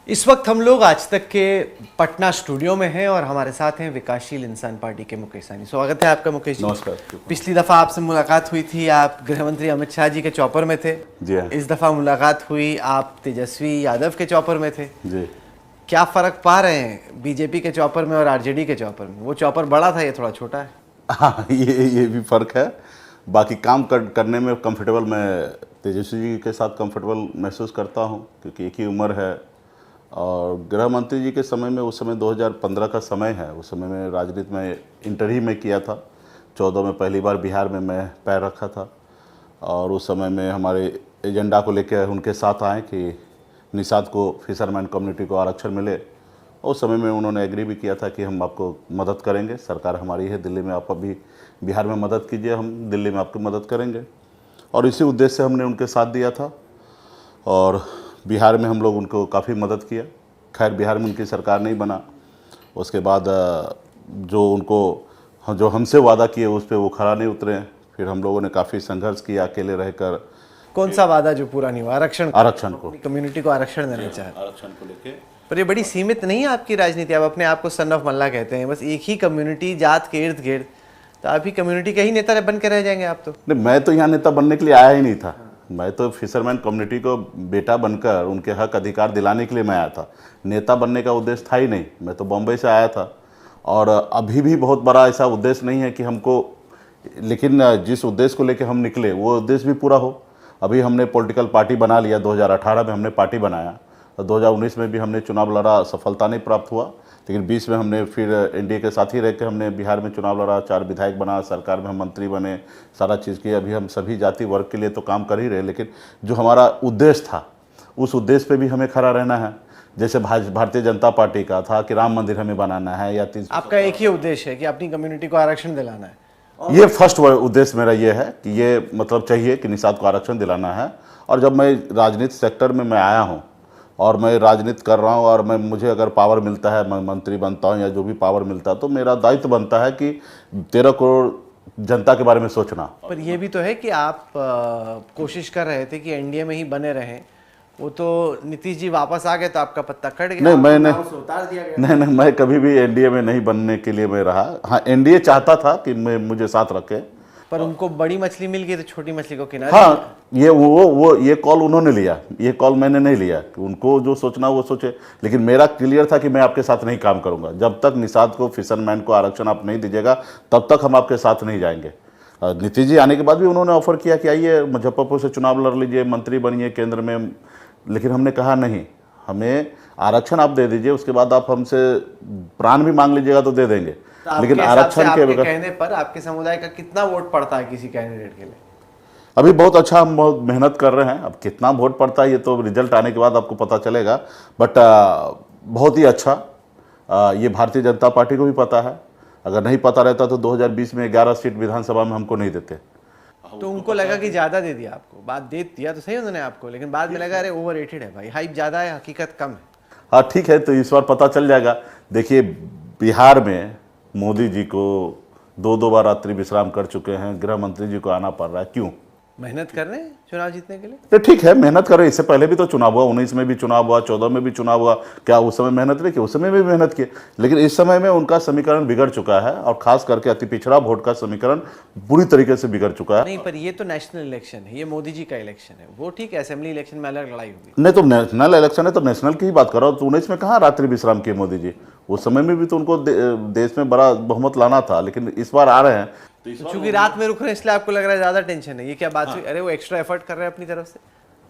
इस वक्त हम लोग आज तक के पटना स्टूडियो में हैं और हमारे साथ हैं विकासशील इंसान पार्टी के मुकेश सहनी। स्वागत है आपका मुकेश जी। नमस्कार। पिछली दफ़ा आपसे मुलाकात हुई थी, आप गृह मंत्री अमित शाह जी के चौपर में थे। जी हाँ। इस दफ़ा मुलाकात हुई, आप तेजस्वी यादव के चौपर में थे। जी क्या फ़र्क पा रहे हैं बीजेपी के चौपर में और आरजेडी के चौपर में? वो चौपर बड़ा था, ये थोड़ा छोटा है। हाँ, ये भी फ़र्क है। बाकी काम करने में कंफर्टेबल मैं तेजस्वी जी के साथ कंफर्टेबल महसूस करता हूँ, क्योंकि एक ही उम्र है। और गृह मंत्री जी के समय में, उस समय 2015 का समय है, उस समय में राजनीति में इंटर ही में किया था। 14 में पहली बार बिहार में मैं पैर रखा था और उस समय में हमारे एजेंडा को लेकर उनके साथ आए कि निषाद को, फिशरमैन कम्युनिटी को आरक्षण मिले। उस समय में उन्होंने एग्री भी किया था कि हम आपको मदद करेंगे, सरकार हमारी है, दिल्ली में आप अभी बिहार में मदद कीजिए, हम दिल्ली में आपकी मदद करेंगे। और इसी उद्देश्य से हमने उनके साथ दिया था और बिहार में हम लोग उनको काफ़ी मदद किया। खैर, बिहार में उनकी सरकार नहीं बना। उसके बाद जो हमसे वादा किए उस पर वो खरा नहीं उतरे। फिर हम लोगों ने काफ़ी संघर्ष किया अकेले रहकर। कौन सा वादा जो पूरा नहीं हुआ? आरक्षण को, कम्युनिटी को आरक्षण देना चाहते। आरक्षण को लेके। पर ये बड़ी सीमित नहीं है आपकी राजनीति? आप अपने आप को सन ऑफ मल्ला कहते हैं, बस एक ही कम्युनिटी जात के इर्द गिर्द, तो आप ही कम्युनिटी के ही नेता बन के रह जाएंगे आप तो। नहीं, मैं तो यहाँ नेता बनने के लिए आया ही नहीं था। मैं तो फिशरमैन कम्युनिटी को बेटा बनकर उनके हक अधिकार दिलाने के लिए मैं आया था। नेता बनने का उद्देश्य था ही नहीं। मैं तो बॉम्बे से आया था और अभी भी बहुत बड़ा ऐसा उद्देश्य नहीं है कि हमको, लेकिन जिस उद्देश्य को लेकर हम निकले वो उद्देश्य भी पूरा हो। अभी हमने पॉलिटिकल पार्टी बना लिया, 2018 में हमने पार्टी बनाया और 2019 में भी हमने चुनाव लड़ा, सफलता नहीं प्राप्त हुआ। लेकिन 20 में हमने फिर एनडीए के साथ ही रह के हमने बिहार में चुनाव लड़ा, 4 विधायक बना, सरकार में हम मंत्री बने, सारा चीज़ की। अभी हम सभी जाति वर्ग के लिए तो काम कर ही रहे, लेकिन जो हमारा उद्देश्य था उस उद्देश्य पे भी हमें खड़ा रहना है। जैसे भारतीय जनता पार्टी का था कि राम मंदिर हमें बनाना है, या आपका एक ही उद्देश्य है कि अपनी कम्युनिटी को आरक्षण दिलाना है? ये फर्स्ट उद्देश्य मेरा ये है कि ये मतलब चाहिए कि निषाद को आरक्षण दिलाना है। और जब मैं राजनीति सेक्टर में मैं आया हूँ और मैं राजनीति कर रहा हूँ और मुझे अगर पावर मिलता है, मैं मंत्री बनता हूँ या जो भी पावर मिलता है, तो मेरा दायित्व बनता है कि 13 करोड़ जनता के बारे में सोचना। पर यह भी तो है कि आप कोशिश कर रहे थे कि एनडीए में ही बने रहें। वो तो नीतीश जी वापस आ गए तो आपका पत्ता कट गया। उतार दिया गया। नहीं, मैं कभी भी एनडीए में नहीं बनने के लिए मैं रहा। हाँ, एनडीए चाहता था कि मुझे साथ रखे, पर उनको बड़ी मछली मिल गई तो छोटी मछली को किनारे। हाँ, ये कॉल उन्होंने लिया, ये कॉल मैंने नहीं लिया। उनको जो सोचना वो सोचे, लेकिन मेरा क्लियर था कि मैं आपके साथ नहीं काम करूंगा। जब तक निषाद को, फिशरमैन को आरक्षण आप नहीं दीजिएगा तब तक हम आपके साथ नहीं जाएंगे। नीतीश जी आने के बाद भी उन्होंने ऑफर किया कि आइए मुजफ्फरपुर से चुनाव लड़ लीजिए, मंत्री बनिए केंद्र में। लेकिन हमने कहा नहीं, हमें आरक्षण आप दे दीजिए, उसके बाद आप हमसे प्राण भी मांग लीजिएगा तो दे देंगे, लेकिन आरक्षण के बगैर। कहने पर आपके समुदाय का कितना वोट पड़ता है किसी कैंडिडेट के लिए? अभी बहुत अच्छा, हम बहुत मेहनत कर रहे हैं। अब कितना वोट पड़ता है ये तो रिजल्ट आने के बाद आपको पता चलेगा, बट बहुत ही अच्छा ये भारतीय जनता पार्टी को भी पता है। अगर नहीं पता रहता तो 2020 में 11 सीट विधानसभा में हमको नहीं देते। तो उनको लगा कि ज़्यादा दे दिया आपको, बात दे दिया तो सही उन्होंने आपको, लेकिन बाद में लगा अरे ओवररेटेड है भाई, हाइप ज़्यादा है, हकीकत कम है। हाँ ठीक है, तो इस बार पता चल जाएगा। देखिए, बिहार में मोदी जी को 2 बार रात्रि विश्राम कर चुके हैं, गृह मंत्री जी को आना पड़ रहा है। क्यों? मेहनत कर रहे हैं चुनाव जीतने के लिए। तो ठीक है, मेहनत कर रहे हैं। इससे पहले भी तो चुनाव हुआ, 19 में भी चुनाव हुआ, 14 में भी चुनाव हुआ। क्या उस समय मेहनत नहीं की? उस समय भी मेहनत की। लेकिन इस समय में उनका समीकरण बिगड़ चुका है और खास करके अति पिछड़ा वोट का समीकरण बुरी तरीके से बिगड़ चुका है। नहीं, पर ये तो नेशनल इलेक्शन है, ये मोदी जी का इलेक्शन है। वो ठीक है, असेंबली इलेक्शन में अलग लड़ाई होगी। नहीं, तो नेशनल इलेक्शन है तो नेशनल की ही बात कर रहा हूँ। तो 19 में कहाँ रात्रि विश्राम किए मोदी जी? उस समय में भी तो उनको देश में बड़ा बहुमत लाना था, लेकिन इस बार आ रहे हैं। क्योंकि रात में रुक रहे हैं इसलिए आपको लग रहा है ज्यादा टेंशन है, ये क्या बात हुई? अरे वो एक्स्ट्रा एफर्ट कर रहे हैं अपनी तरफ से।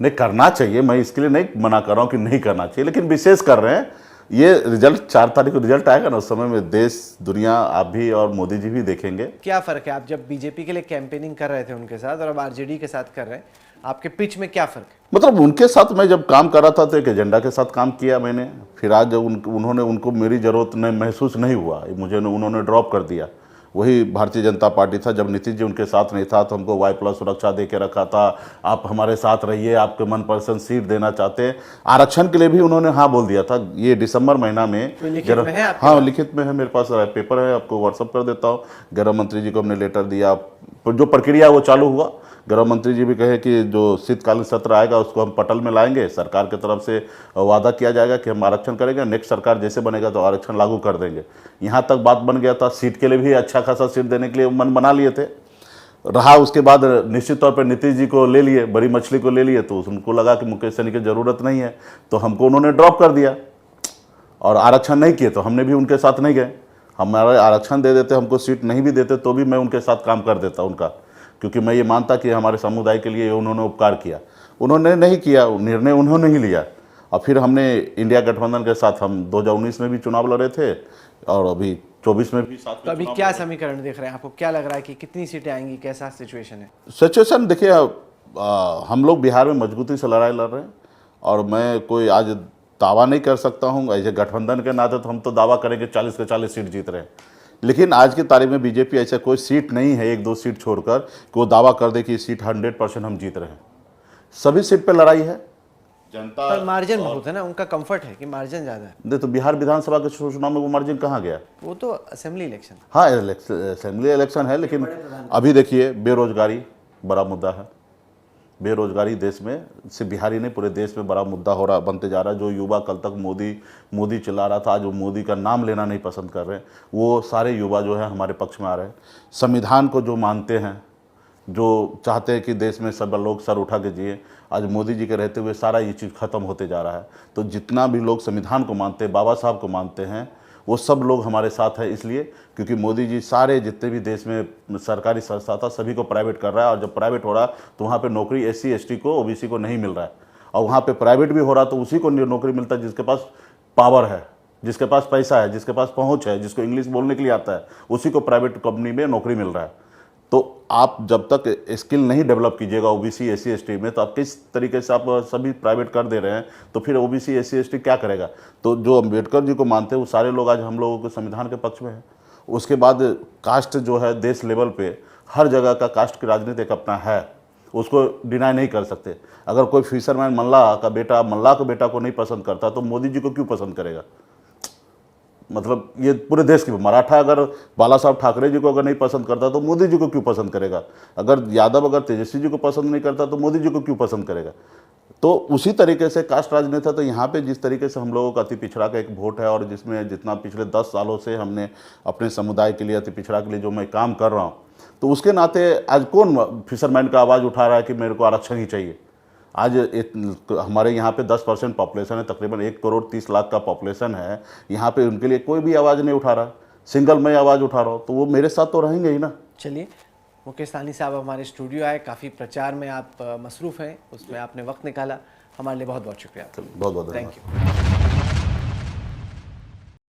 नहीं, करना चाहिए, मैं इसके लिए नहीं मना कर रहा हूँ कि नहीं करना चाहिए, लेकिन विशेष कर रहे हैं। ये रिजल्ट 4 तारीख को रिजल्ट आएगा ना, उस समय में देश, दुनिया, आप भी और मोदी जी भी देखेंगे। क्या फर्क है? आप जब बीजेपी के लिए कैंपेनिंग कर रहे थे उनके साथ और अब आरजेडी के साथ कर रहे हैं, आपके पिच में क्या फर्क है? मतलब उनके साथ मैं जब काम कर रहा था तो एक एजेंडा के साथ काम किया मैंने। फिर आज जब उनको मेरी ज़रूरत महसूस नहीं हुआ, उन्होंने ड्रॉप कर दिया। वही भारतीय जनता पार्टी था। जब नीतीश जी उनके साथ नहीं था तो हमको Y+ सुरक्षा दे के रखा था, आप हमारे साथ रहिए, आपके मनपसंद सीट देना चाहते हैं। आरक्षण के लिए भी उन्होंने हाँ बोल दिया था। ये दिसंबर महीना में हाँ, लिखित में है, मेरे पास पेपर है, आपको व्हाट्सअप कर देता हूँ। गृह मंत्री जी को हमने लेटर दिया, जो प्रक्रिया वो चालू हुआ। गृह मंत्री जी भी कहे कि जो शीतकालीन सत्र आएगा उसको हम पटल में लाएंगे, सरकार की तरफ से वादा किया जाएगा कि हम आरक्षण करेंगे, नेक्स्ट सरकार जैसे बनेगा तो आरक्षण लागू कर देंगे। यहाँ तक बात बन गया था, सीट के लिए भी अच्छा खासा सीट देने के लिए मन बना लिए थे। रहा उसके बाद निश्चित तौर पर नीतीश जी को ले लिए, बड़ी मछली को ले लिए, तो उनको लगा कि मुकेश सहनी की ज़रूरत नहीं है, तो हमको उन्होंने ड्रॉप कर दिया और आरक्षण नहीं किए। तो हमने भी उनके साथ नहीं गए। हमारा आरक्षण दे देते, हमको सीट नहीं भी देते तो भी मैं उनके साथ काम कर देता उनका, क्योंकि मैं ये मानता कि हमारे समुदाय के लिए उन्होंने उपकार किया। उन्होंने नहीं किया, निर्णय उन्होंने ही लिया। और फिर हमने इंडिया गठबंधन के साथ हम 2019 में भी चुनाव लड़े थे और अभी 24 में भी साथ में। तो अभी क्या समीकरण देख रहे हैं, आपको क्या लग रहा है कि कितनी सीटें आएंगी, कैसा सिचुएशन है? सिचुएशन देखिए, हम लोग बिहार में मजबूती से लड़ाई लड़ रहे हैं और मैं कोई आज दावा नहीं कर सकता हूँ ऐसे गठबंधन के नाते, तो हम तो दावा करेंगे 40 के 40 सीट जीत रहे हैं। लेकिन आज की तारीख में बीजेपी ऐसा कोई सीट नहीं है, 1-2 सीट छोड़कर, कि वो दावा कर दे कि ये सीट 100% हम जीत रहे हैं। सभी सीट पे लड़ाई है। जनता पर मार्जिन बहुत है ना, उनका कंफर्ट है कि मार्जिन ज़्यादा है। नहीं, तो बिहार विधानसभा के चुनाव में वो मार्जिन कहाँ गया? वो तो असेंबली इलेक्शन। हाँ, असेंबली इलेक्शन है, लेकिन अभी देखिए बेरोजगारी बड़ा मुद्दा है। बेरोजगारी देश में सिर्फ बिहारी नहीं, पूरे देश में बड़ा मुद्दा हो रहा, बनते जा रहा है। जो युवा कल तक मोदी चिल्ला रहा था, आज वो मोदी का नाम लेना नहीं पसंद कर रहे हैं, वो सारे युवा जो है हमारे पक्ष में आ रहे हैं। संविधान को जो मानते हैं, जो चाहते हैं कि देश में सब लोग सर उठा के जिए, आज मोदी जी के रहते हुए सारा ये चीज़ खत्म होते जा रहा है। तो जितना भी लोग संविधान को मानते हैं, बाबा साहब को मानते हैं, वो सब लोग हमारे साथ है, इसलिए क्योंकि मोदी जी सारे जितने भी देश में सरकारी संस्था था सभी को प्राइवेट कर रहा है। और जब प्राइवेट हो रहा तो वहाँ पे नौकरी SC ST को, OBC को नहीं मिल रहा है। और वहाँ पे प्राइवेट भी हो रहा तो उसी को नौकरी मिलता है जिसके पास पावर है, जिसके पास पैसा है, जिसके पास पहुँच है, जिसको इंग्लिश बोलने के लिए आता है, उसी को प्राइवेट कंपनी में नौकरी मिल रहा है। तो आप जब तक स्किल नहीं डेवलप कीजिएगा OBC SC ST में, तो आप किस तरीके से आप सभी प्राइवेट कर दे रहे हैं, तो फिर OBC SC ST क्या करेगा? तो जो अम्बेडकर जी को मानते हैं वो सारे लोग आज हम लोगों के संविधान के पक्ष में हैं। उसके बाद कास्ट जो है देश लेवल पे हर जगह का कास्ट की राजनीति एक अपना है, उसको डिनाई नहीं कर सकते। अगर कोई फिशरमैन मल्लाह का बेटा को नहीं पसंद करता तो मोदी जी को क्यों पसंद करेगा? मतलब ये पूरे देश की, मराठा अगर बाला साहब ठाकरे जी को अगर नहीं पसंद करता तो मोदी जी को क्यों पसंद करेगा? अगर यादव अगर तेजस्वी जी को पसंद नहीं करता तो मोदी जी को क्यों पसंद करेगा? तो उसी तरीके से कास्ट राजनीति। तो यहाँ पे जिस तरीके से हम लोगों का अति पिछड़ा का एक वोट है, और जिसमें जितना पिछले 10 सालों से हमने अपने समुदाय के लिए, अति पिछड़ा के लिए जो मैं काम कर रहा हूँ, तो उसके नाते आज कौन फिशरमैन का आवाज़ उठा रहा है कि मेरे को आरक्षण ही चाहिए? आज हमारे यहाँ पे 10% पॉपुलेशन है, तकरीबन 1,30,00,000 का पॉपुलेशन है। यहाँ पे उनके लिए कोई भी आवाज़ नहीं उठा रहा, सिंगल मैं आवाज़ उठा रहा हूँ, तो वो मेरे साथ तो रहेंगे ही ना। चलिए, मुकेश सहनी साहब हमारे स्टूडियो आए, काफ़ी प्रचार में आप मसरूफ़ हैं, उसमें आपने वक्त निकाला, हमारे लिए बहुत बहुत शुक्रिया। बहुत बहुत थैंक यू।